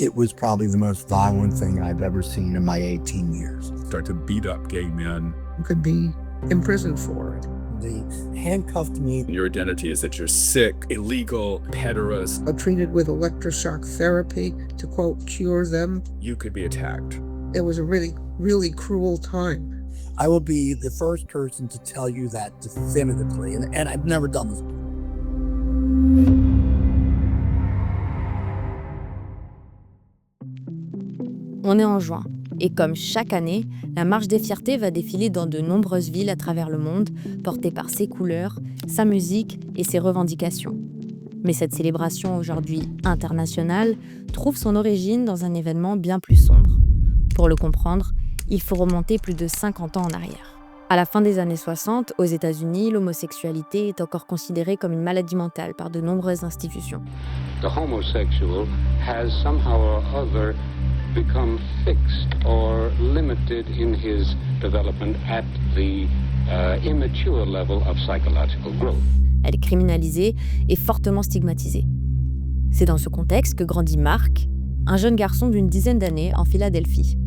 It was probably the most violent thing I've ever seen in my 18 years. Start to beat up gay men. You could be imprisoned for it. They handcuffed me. Your identity is that you're sick, illegal, pederast. Treated with electroshock therapy to, quote, cure them. You could be attacked. It was a really, really cruel time. I will be the first person to tell you that definitively, and I've never done this before. On est en juin, et comme chaque année, la marche des fiertés va défiler dans de nombreuses villes à travers le monde, portée par ses couleurs, sa musique et ses revendications. Mais cette célébration aujourd'hui internationale trouve son origine dans un événement bien plus sombre. Pour le comprendre, il faut remonter plus de 50 ans en arrière. À la fin des années 60, aux États-Unis, l'homosexualité est encore considérée comme une maladie mentale par de nombreuses institutions. The homosexual has somehow or other become fixed or limited in his development at the immature level of psychological growth. Elle est criminalisée et fortement stigmatisée. C'est dans ce contexte que grandit Mark, un jeune garçon d'une dizaine d'années en Philadelphie.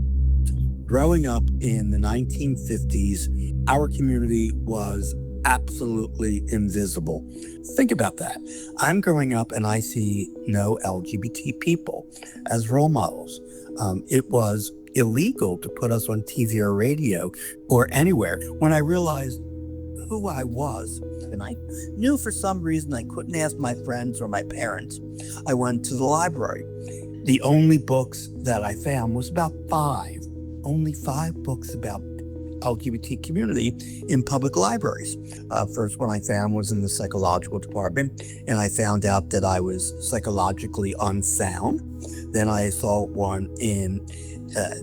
Growing up in the 1950s, our community was absolutely invisible. Think about that. I'm growing up and I see no LGBT people as role models. It was illegal to put us on TV or radio or anywhere. When I realized who I was, and I knew for some reason I couldn't ask my friends or my parents, I went to the library. The only books that I found was about only five books about LGBT community in public libraries. First one I found was in the psychological department, and I found out that I was psychologically unsound. Then I saw one in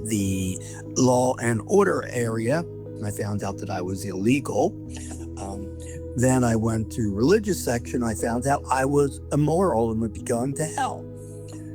the law and order area, and I found out that I was illegal. Then I went to religious section. I found out I was immoral and would be going to hell.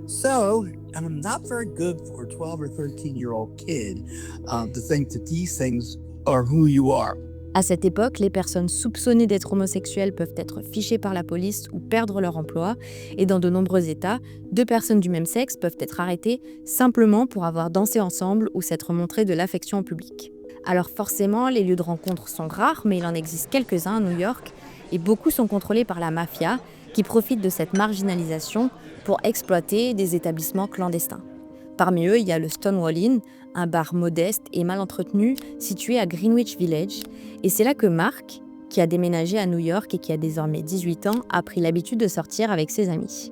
So, and I'm not very good for a 12 or 13-year-old kid to think that these things are who you are. À cette époque, les personnes soupçonnées d'être homosexuelles peuvent être fichées par la police ou perdre leur emploi. Et dans de nombreux États, deux personnes du même sexe peuvent être arrêtées simplement pour avoir dansé ensemble ou s'être montré de l'affection en public. Alors forcément, les lieux de rencontre sont rares, mais il en existe quelques-uns à New York. Et beaucoup sont contrôlés par la mafia, qui profite de cette marginalisation pour exploiter des établissements clandestins. Parmi eux, il y a le Stonewall Inn, un bar modeste et mal entretenu situé à Greenwich Village. Et c'est là que Mark, qui a déménagé à New York et qui a désormais 18 ans, a pris l'habitude de sortir avec ses amis.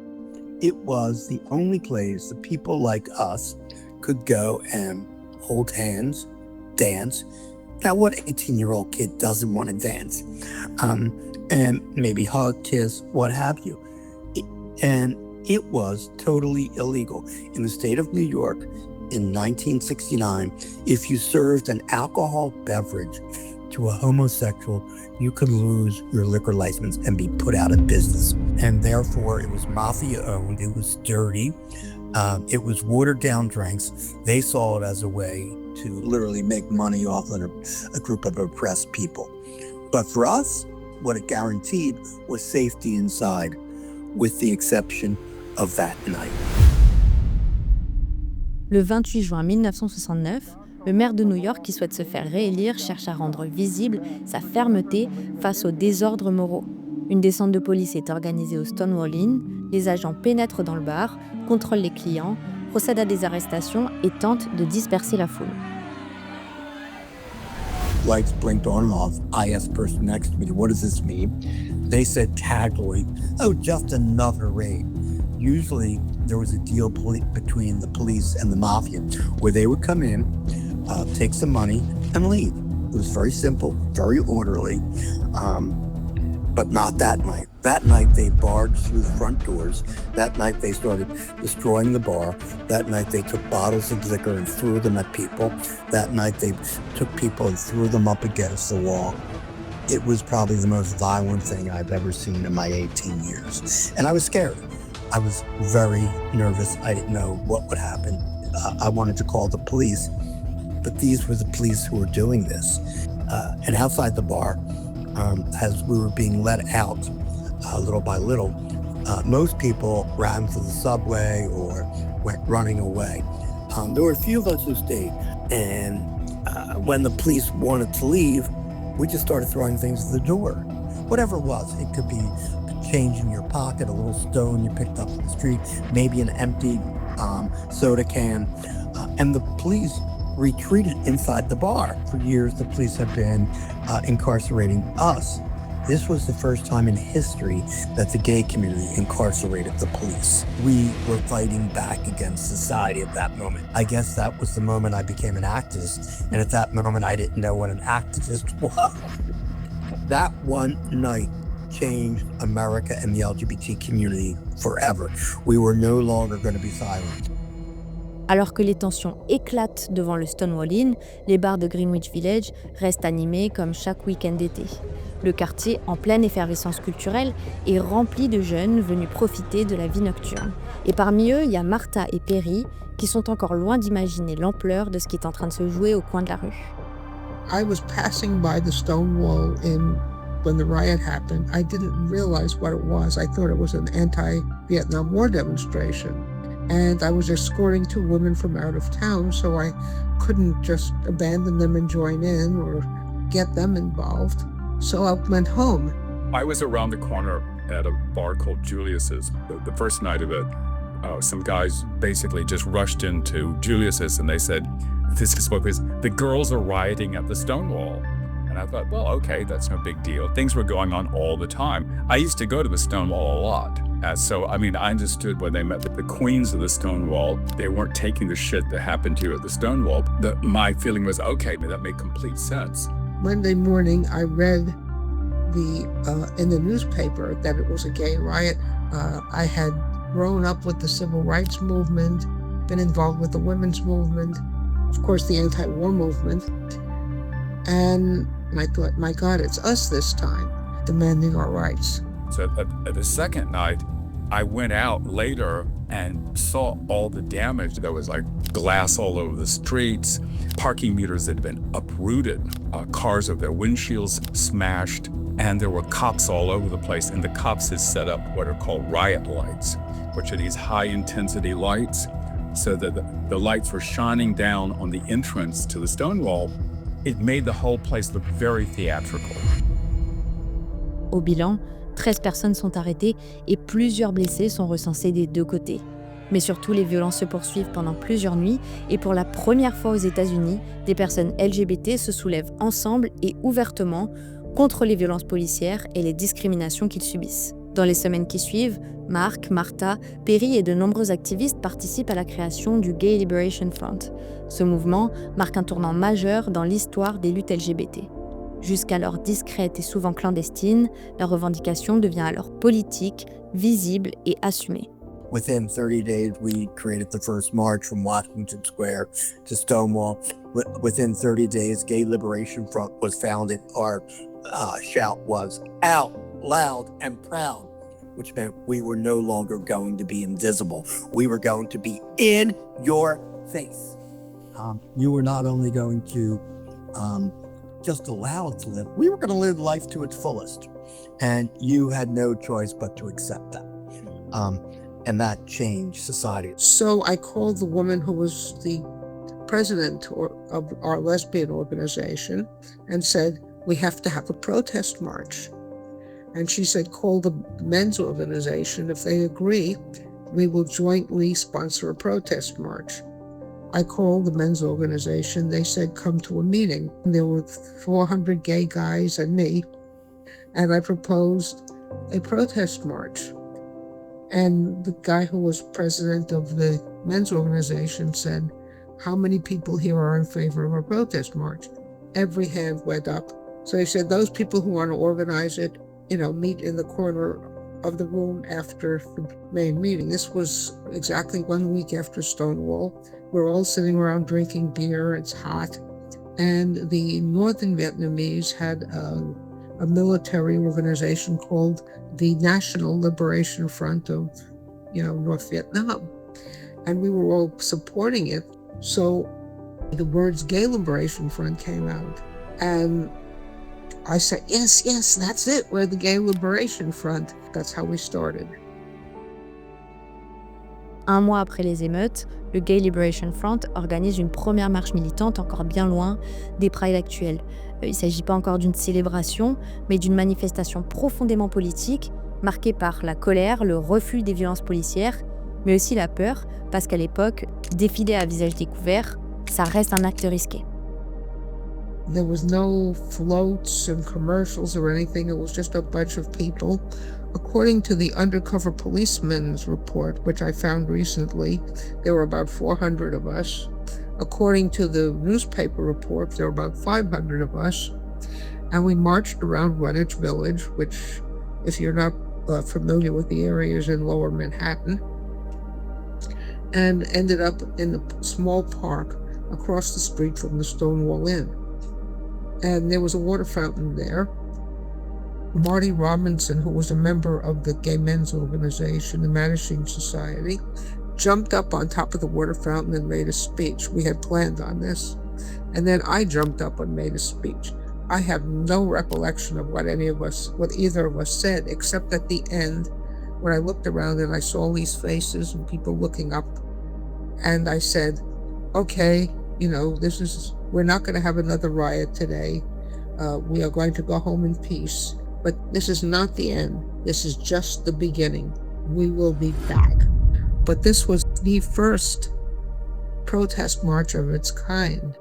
It was the only place that people like us could go and hold hands, dance. Now, what 18-year-old kid doesn't want to dance? And maybe hug, kiss, what have you. And it was totally illegal. In the state of New York, in 1969, if you served an alcohol beverage to a homosexual, you could lose your liquor license and be put out of business. And therefore, it was mafia-owned, it was dirty, it was watered-down drinks. They saw it as a way to literally make money off of a group of oppressed people. But for us, what it guaranteed was safety inside, with the exception of that night. Le 28 juin 1969, le maire de New York qui souhaite se faire réélire cherche à rendre visible sa fermeté face aux désordres moraux. Une descente de police est organisée au Stonewall Inn, les agents pénètrent dans le bar, contrôlent les clients, procèdent à des arrestations et tentent de disperser la foule. Lights blinked on and off. I asked the person next to me, what does this mean? They said casually, oh, just another raid. Usually there was a deal between the police and the mafia where they would come in, take some money and leave. It was very simple, very orderly, but not that night. That night they barged through the front doors. That night they started destroying the bar. That night they took bottles of liquor and threw them at people. That night they took people and threw them up against the wall. It was probably the most violent thing I've ever seen in my 18 years. And I was scared. I was very nervous. I didn't know what would happen. I wanted to call the police, but these were the police who were doing this. And outside the bar, as we were being let out little by little, most people ran for the subway or went running away. There were a few of us who stayed, and when the police wanted to leave, we just started throwing things at the door. Whatever it was, it could be change in your pocket, a little stone you picked up in the street, maybe an empty soda can, and the police retreated inside the bar. For years, the police have been incarcerating us. This was the first time in history that the gay community incarcerated the police. We were fighting back against society at that moment. I guess that was the moment I became an activist, and at that moment I didn't know what an activist was. That one night changed America and the LGBT community forever. We were no longer going to be silent. Alors que les tensions éclatent devant le Stonewall Inn, les bars de Greenwich Village restent animés comme chaque week-end d'été. Le quartier, en pleine effervescence culturelle, est rempli de jeunes venus profiter de la vie nocturne. Et parmi eux, il y a Martha et Perry qui sont encore loin d'imaginer l'ampleur de ce qui est en train de se jouer au coin de la rue. I was passing by the Stonewall Inn when the riot happened. I didn't realize what it was. I thought it was an anti-Vietnam War demonstration. And I was escorting two women from out of town, so I couldn't just abandon them and join in or get them involved. So I went home. I was around the corner at a bar called Julius's. The first night of it, some guys basically just rushed into Julius's and they said, this is what it is, the girls are rioting at the Stonewall. And I thought, well, okay, that's no big deal. Things were going on all the time. I used to go to the Stonewall a lot. So, I understood when they met the queens of the Stonewall, they weren't taking the shit that happened to you at the Stonewall. My feeling was, okay, that made complete sense. Monday morning, I read in the newspaper that it was a gay riot. I had grown up with the civil rights movement, been involved with the women's movement, of course, the anti-war movement. And I thought, my God, it's us this time, demanding our rights. So at the second night, I went out later and saw all the damage. There was like glass all over the streets, parking meters that had been uprooted, cars with their windshields smashed, and there were cops all over the place. And the cops had set up what are called riot lights, which are these high-intensity lights, so that the lights were shining down on the entrance to the Stonewall. It made the whole place look very theatrical. Au bilan, 13 personnes sont arrêtées et plusieurs blessés sont recensés des deux côtés. Mais surtout, les violences se poursuivent pendant plusieurs nuits et pour la première fois aux États-Unis, des personnes LGBT se soulèvent ensemble et ouvertement contre les violences policières et les discriminations qu'ils subissent. Dans les semaines qui suivent, Mark, Martha, Perry et de nombreux activistes participent à la création du Gay Liberation Front. Ce mouvement marque un tournant majeur dans l'histoire des luttes LGBT. Jusqu'alors discrète et souvent clandestine, la revendication devient alors politique, visible et assumée. Within 30 days, we created the first march from Washington Square to Stonewall. Within 30 days, Gay Liberation Front was founded. Our shout was out loud and proud, which meant we were no longer going to be invisible. We were going to be in your face. You were not only going to just allow it to live, we were going to live life to its fullest. And you had no choice but to accept that. And that changed society. So I called the woman who was the president of our lesbian organization and said, we have to have a protest march. And she said, call the men's organization. If they agree, we will jointly sponsor a protest march. I called the men's organization. They said, come to a meeting. And there were 400 gay guys and me. And I proposed a protest march. And the guy who was president of the men's organization said, how many people here are in favor of a protest march? Every hand went up. So he said, those people who want to organize it, meet in the corner of the room after the main meeting. This was exactly 1 week after Stonewall. We're all sitting around drinking beer, it's hot. And the Northern Vietnamese had a military organization called the National Liberation Front of, North Vietnam. And we were all supporting it. So the words Gay Liberation Front came out. And I said, yes, that's it. We're the Gay Liberation Front. That's how we started. Un mois après les émeutes, le Gay Liberation Front organise une première marche militante encore bien loin des prides actuels. Il ne s'agit pas encore d'une célébration, mais d'une manifestation profondément politique, marquée par la colère, le refus des violences policières, mais aussi la peur, parce qu'à l'époque, défiler à visage découvert, ça reste un acte risqué. There was no floats and commercials or anything. It was just a bunch of people. According to the undercover policeman's report, which I found recently, there were about 400 of us. According to the newspaper report, there were about 500 of us. And we marched around Greenwich Village, which, if you're not familiar with the area, is in lower Manhattan, and ended up in a small park across the street from the Stonewall Inn. And there was a water fountain there. Marty Robinson, who was a member of the Gay Men's Organization, the Managing Society, jumped up on top of the water fountain and made a speech. We had planned on this. And then I jumped up and made a speech. I have no recollection of what either of us said, except at the end, when I looked around and I saw all these faces and people looking up. And I said, okay, we're not going to have another riot today. We are going to go home in peace. But this is not the end. This is just the beginning. We will be back. But this was the first protest march of its kind.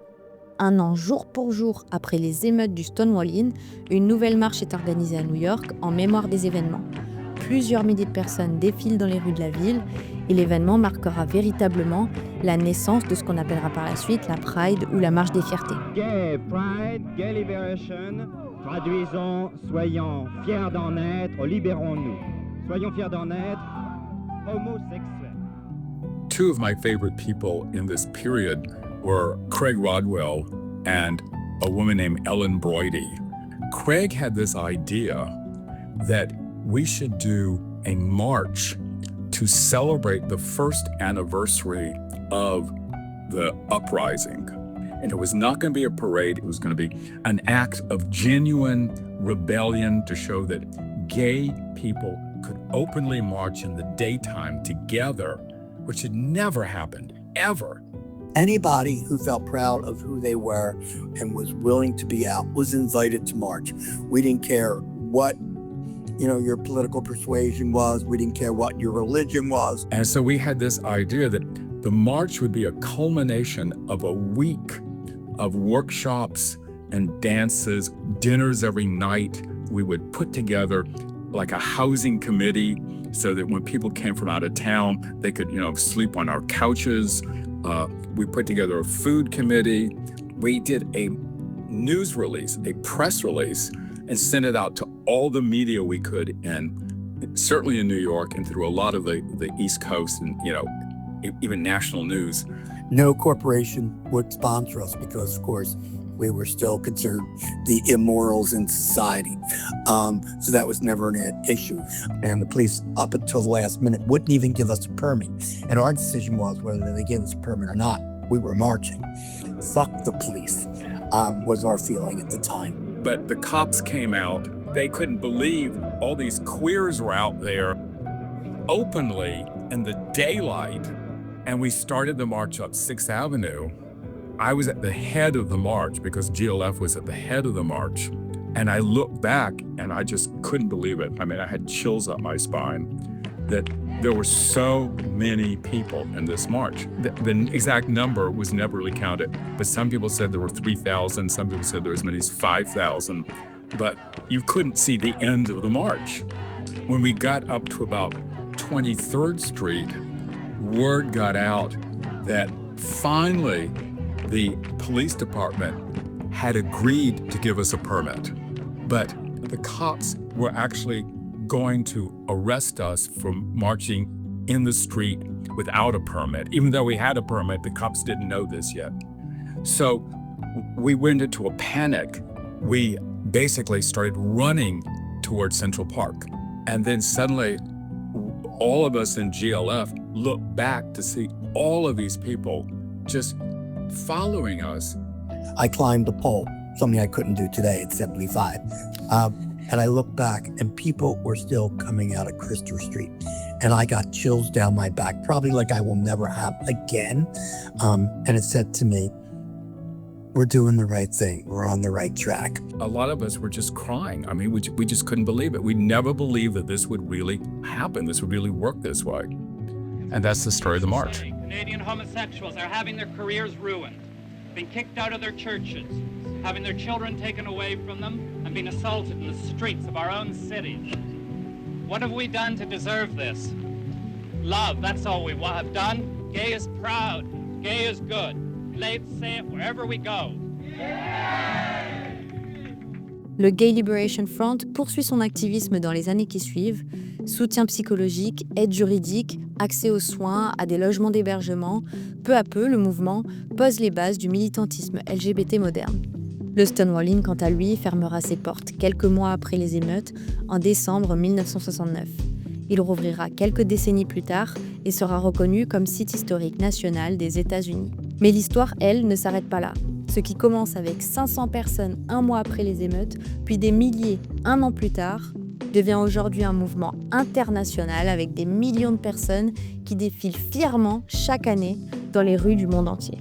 Un an jour pour jour après les émeutes du Stonewall Inn, une nouvelle marche est organisée à New York en mémoire des événements. Plusieurs milliers de personnes défilent dans les rues de la ville et l'événement marquera véritablement la naissance de ce qu'on appellera par la suite la Pride ou la Marche des Fiertés. Gay Pride, Gay Liberation, traduisons, soyons fiers d'en être, libérons-nous. Soyons fiers d'en être, homosexuels. Two of my favorite people in this period were Craig Rodwell and a woman named Ellen Broidy. Craig had this idea that we should do a march to celebrate the first anniversary of the uprising. And it was not going to be a parade, it was going to be an act of genuine rebellion to show that gay people could openly march in the daytime together, which had never happened, ever. Anybody who felt proud of who they were and was willing to be out was invited to march. We didn't care what your political persuasion was. We didn't care what your religion was. And so we had this idea that the march would be a culmination of a week of workshops and dances, dinners every night. We would put together like a housing committee so that when people came from out of town, they could, sleep on our couches. We put together a food committee. We did a news release, a press release, and sent it out to all the media we could, and certainly in New York and through a lot of the East Coast and, even national news. No corporation would sponsor us because, of course, we were still considered the immorals in society. So that was never an issue. And the police, up until the last minute, wouldn't even give us a permit. And our decision was whether they gave us a permit or not. We were marching. Fuck the police, was our feeling at the time. But the cops came out. They couldn't believe all these queers were out there openly in the daylight. And we started the march up 6th Avenue. I was at the head of the march because GLF was at the head of the march. And I looked back and I just couldn't believe it. I mean, I had chills up my spine that there were so many people in this march. The exact number was never really counted, but some people said there were 3,000, some people said there were as many as 5,000, but you couldn't see the end of the march. When we got up to about 23rd Street, word got out that finally the police department had agreed to give us a permit, but the cops were actually going to arrest us for marching in the street without a permit. Even though we had a permit, the cops didn't know this yet. So we went into a panic. We basically started running towards Central Park. And then suddenly, all of us in GLF looked back to see all of these people just following us. I climbed the pole, something I couldn't do today at 75. And I look back and people were still coming out of Christopher Street. And I got chills down my back, probably like I will never have again. And it said to me, we're doing the right thing. We're on the right track. A lot of us were just crying. I mean, we just couldn't believe it. We never believed that this would really happen. This would really work this way. And that's the story of the march. Canadian homosexuals are having their careers ruined, being kicked out of their churches, having their children taken away from them, and being assaulted in the streets of our own cities. What have we done to deserve this? Love, that's all we have done. Gay is proud. Gay is good. Let's say it wherever we go. Le Gay Liberation Front poursuit son activisme dans les années qui suivent. Soutien psychologique, aide juridique, accès aux soins, à des logements d'hébergement. Peu à peu, le mouvement pose les bases du militantisme LGBT moderne. Le Stonewall Inn, quant à lui, fermera ses portes quelques mois après les émeutes, en décembre 1969. Il rouvrira quelques décennies plus tard et sera reconnu comme site historique national des États-Unis. Mais l'histoire, elle, ne s'arrête pas là. Ce qui commence avec 500 personnes un mois après les émeutes, puis des milliers un an plus tard, devient aujourd'hui un mouvement international avec des millions de personnes qui défilent fièrement chaque année dans les rues du monde entier.